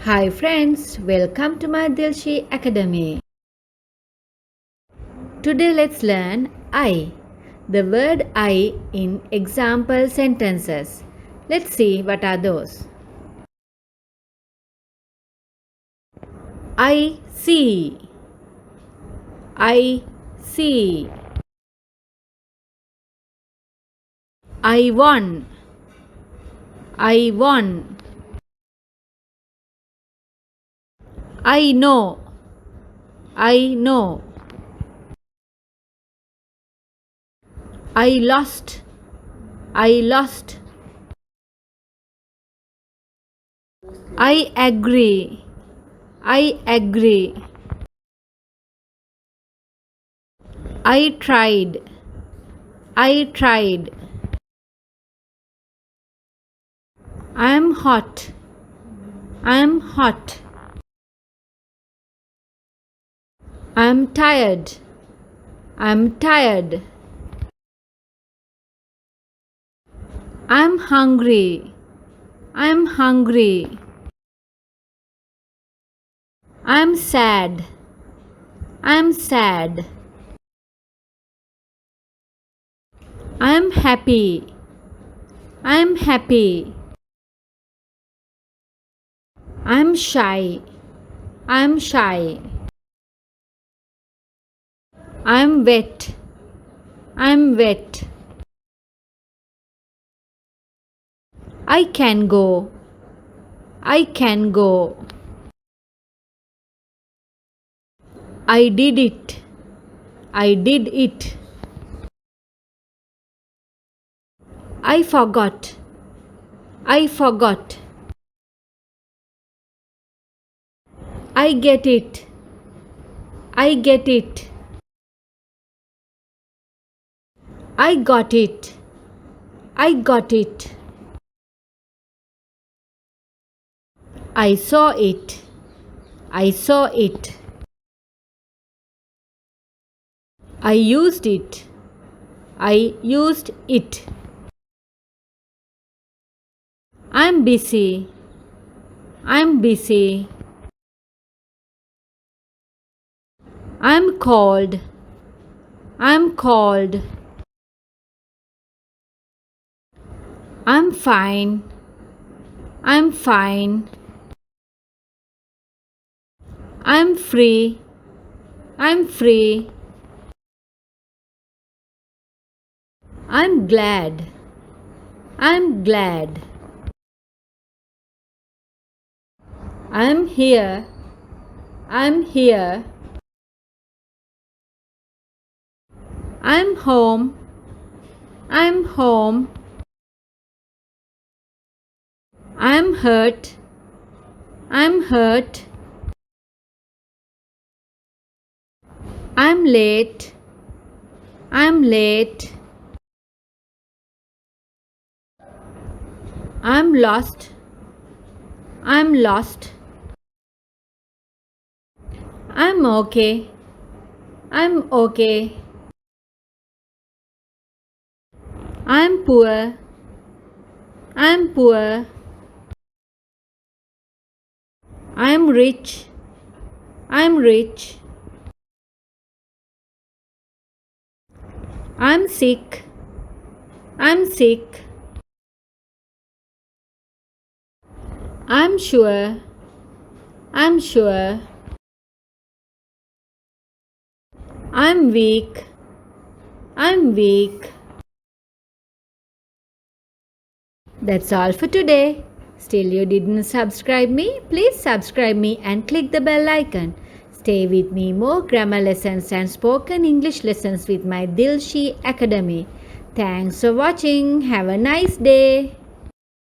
Hi friends, welcome to my Dilshi Academy. Today let's learn I, the word I in example sentences. Let's see what are those. I see. I see. I won. I won. I know. I know. I lost. I lost. I agree. I agree. I tried. I tried. I'm hot. I'm hot. I'm tired. I'm tired. I'm hungry. I'm hungry. I'm sad. I'm sad. I'm happy. I'm happy. I'm shy. I'm shy. I'm wet. I'm wet. I can go. I can go. I did it. I did it. I forgot. I forgot. I get it. I get it. I got it. I got it. I saw it. I saw it. I used it. I used it. I'm busy. I'm busy. I'm cold. I'm cold. I'm fine. I'm fine. I'm free. I'm free. I'm glad. I'm glad. I'm here. I'm here. I'm home. I'm home. I'm hurt. I'm hurt. I'm late. I'm late. I'm lost. I'm lost. I'm okay. I'm okay. I'm poor. I'm poor. I'm rich. I'm rich. I'm sick. I'm sick. I'm sure. I'm sure. I'm weak. I'm weak. That's all for today. Still you didn't subscribe me? Please subscribe me and click the bell icon. Stay with me more grammar lessons and spoken English lessons with my Dilshi Academy. Thanks for watching. Have a nice day.